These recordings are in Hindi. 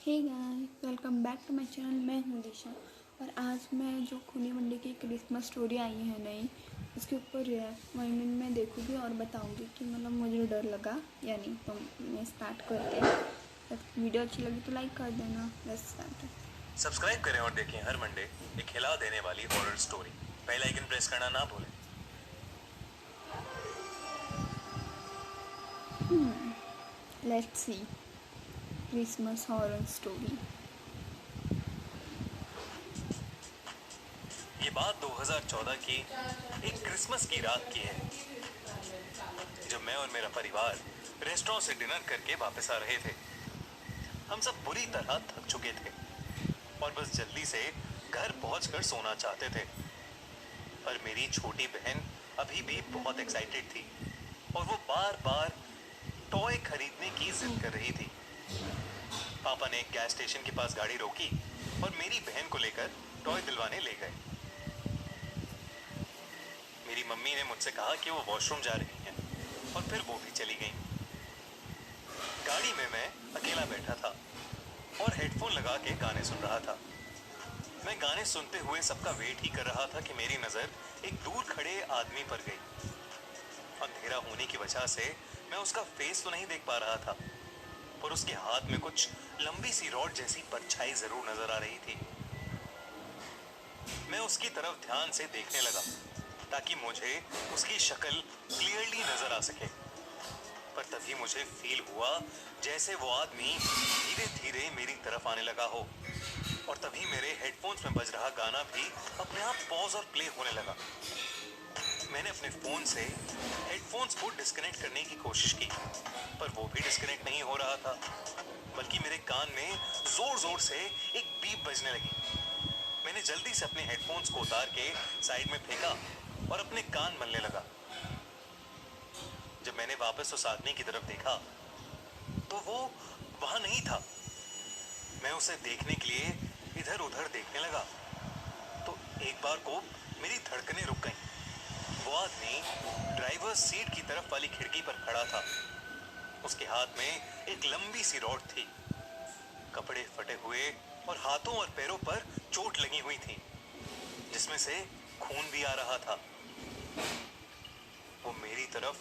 Hey guys, welcome back to my channel. मैं हूँ दिशा और आज मैं जो खूनी मंडी की क्रिसमस स्टोरी आई है नई, उसके ऊपर रिएक्शन में देखूँगी और बताऊँगी कि मतलब मुझे डर लगा या नहीं। तो मैं स्टार्ट करते हैं। अगर वीडियो अच्छी लगी तो लाइक कर देना। Let's start. सब्सक्राइब करें और देखें हर मंडे एक हिला देने वाली horror story. Bell icon press करना ना भूलें। Let's see Christmas horror story. ये बात 2014 की एक क्रिसमस की रात की है, जब मैं और मेरा परिवार रेस्टोरेंट से डिनर करके वापस आ रहे थे। हम सब बुरी तरह थक चुके थे और बस जल्दी से घर पहुंचकर सोना चाहते थे। पर मेरी छोटी बहन अभी भी बहुत एक्साइटेड थी और वो बार बार टॉय खरीदने की जिद कर रही थी। पापा ने एक गैस स्टेशन के पास गाड़ी रोकी और मेरी बहन को लेकर टॉय दिलवाने ले गए। मेरी मम्मी ने मुझसे कहा कि वो वॉशरूम जा रही हैं और फिर वो भी चली गईं। गाड़ी में मैं अकेला बैठा था और हेडफोन लगा के गाने सुन रहा था। मैं गाने सुनते हुए सबका वेट ही कर रहा था कि मेरी नजर एक दूर खड़े आदमी पर गई। अंधेरा होने की वजह से मैं उसका फेस तो नहीं देख पा रहा था, पर उसके हाथ में कुछ लंबी सी रॉड जैसी परछाई जरूर नजर आ रही थी। मैं उसकी तरफ ध्यान से देखने लगा ताकि मुझे उसकी शक्ल क्लियरली नजर आ सके। पर तभी मुझे फील हुआ जैसे वो आदमी धीरे धीरे मेरी तरफ आने लगा हो, और तभी मेरे हेडफोन्स में बज रहा गाना भी अपने आप पॉज और प्ले होने लगा। मैंने अपने फोन से हेडफोन्स को डिस्कनेक्ट करने की कोशिश की, पर वो भी डिस्कनेक्ट नहीं हो रहा था, बल्कि मेरे कान में जोर जोर से एक बीप बजने लगी। मैंने जल्दी से अपने हेडफोन्स को उतार के साइड में फेंका और अपने कान मलने लगा। जब मैंने वापस उस आदमी की तरफ देखा तो वो वहां नहीं था। मैं उसे देखने के लिए इधर उधर देखने लगा तो एक बार को मेरी धड़कनें रुक गईं। वो आदमी ड्राइवर सीट की तरफ वाली खिड़की पर खड़ा था। उसके हाथ में एक लंबी सी रॉड थी। कपड़े फटे हुए और हाथों और पैरों पर चोट लगी हुई थी, जिसमें से खून भी आ रहा था। वो मेरी तरफ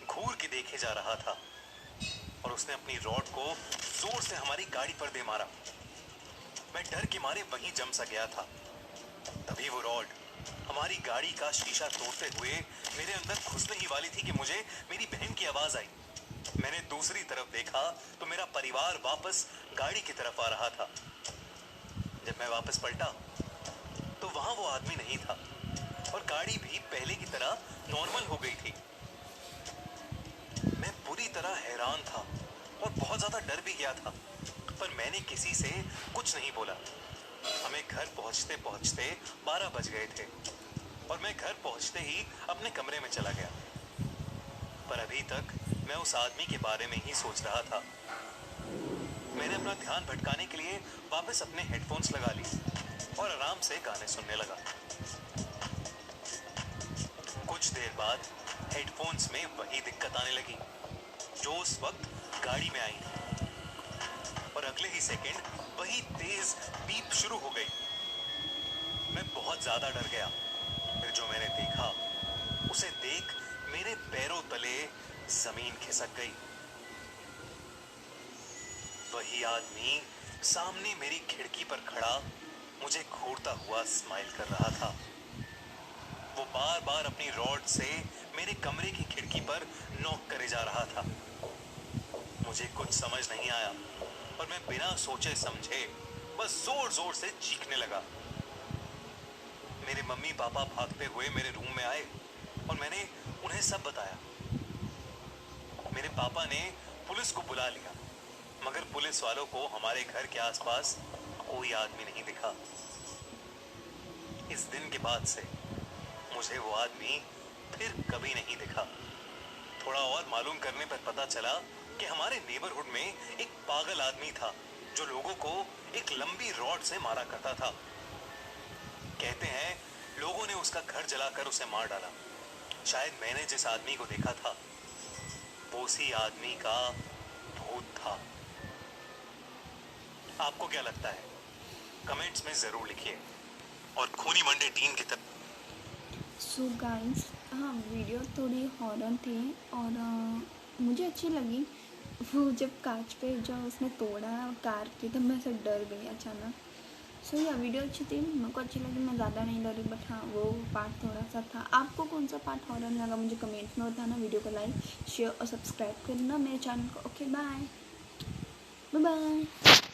घूर के देखे जा रहा था और उसने अपनी रॉड को जोर से हमारी गाड़ी पर दे मारा। मैं डर के मारे वहीं जम सा गया था। तभी वो रॉड हमारी गाड़ी का शीशा तोड़ते हुए मेरे अंदर घुसने ही वाली थी कि मुझे मेरी बहन की आवाज आई। मैंने दूसरी तरफ देखा तो मेरा परिवार वापस गाड़ी की तरफ आ रहा था। जब मैं वापस पलटा तो वहां वो आदमी नहीं था और गाड़ी भी पहले की तरह नॉर्मल हो गई थी। मैं पूरी तरह हैरान था और बहुत ज्यादा डर भी गया था, पर मैंने किसी से कुछ नहीं बोला। हमें घर पहुंचते पहुंचते 12 बज गए थे और मैं घर पहुंचते ही अपने कमरे में चला गया। पर अभी तक मैं उस आदमी के बारे में ही सोच रहा था। मैंने अपना ध्यान भटकाने के लिए वापस अपने हेडफोन्स लगा लिए और आराम से गाने सुनने लगा। कुछ देर बाद हेडफोन्स में वही दिक्कत आने लगी जो उस वक्त गाड़ी में आई थी, और अगले ही सेकंड वही तेज बीप शुरू हो गई। मैं बहुत ज्यादा डर गया। फिर जो मैंने देखा उसे देख मेरे पैरों तले जमीन खिसक गई। वही आदमी सामने मेरी खिड़की पर खड़ा मुझे घूरता हुआ स्माइल कर रहा था। वो बार बार अपनी रॉड से मेरे कमरे की खिड़की पर नॉक करे जा रहा था। मुझे कुछ समझ नहीं आया और मैं बिना सोचे समझे बस जोर जोर से चीखने लगा। मेरे मम्मी पापा भागते हुए मेरे रूम में आए और मैंने उन्हें सब बताया। मेरे पापा ने पुलिस को बुला लिया, मगर पुलिस वालों को हमारे घर के आसपास कोई आदमी नहीं दिखा। इस दिन के बाद से मुझे वो आदमी फिर कभी नहीं दिखा। थोड़ा और मालूम करने पर पता चला कि हमारे नेबरहुड में एक पागल आदमी था जो लोगों को एक लंबी रॉड से मारा करता था। कहते हैं लोगों ने उसका घर जलाकर उसे मार डाला। शायद मैंने जिस आदमी को देखा था वो उसी आदमी का भूत था। आपको क्या लगता है? कमेंट्स में जरूर लिखिए। और खूनी मंडे टीम की तरफ सो गाइस, हाँ वीडियो थोड़ी हॉरर थी और मुझे अच्छी लगी। वो जब कांच पे जो उसने तोड़ा कार की, तब मैं से डर गई अचानक। सो या वीडियो अच्छी थी, मेरे को अच्छी लगी, मैं ज़्यादा नहीं डरी, बट हाँ वो पार्ट थोड़ा सा था। आपको कौन सा पार्ट हॉरर लगा मुझे कमेंट्स में बताना। वीडियो को लाइक शेयर और सब्सक्राइब करना मेरे चैनल को। Okay bye bye bye.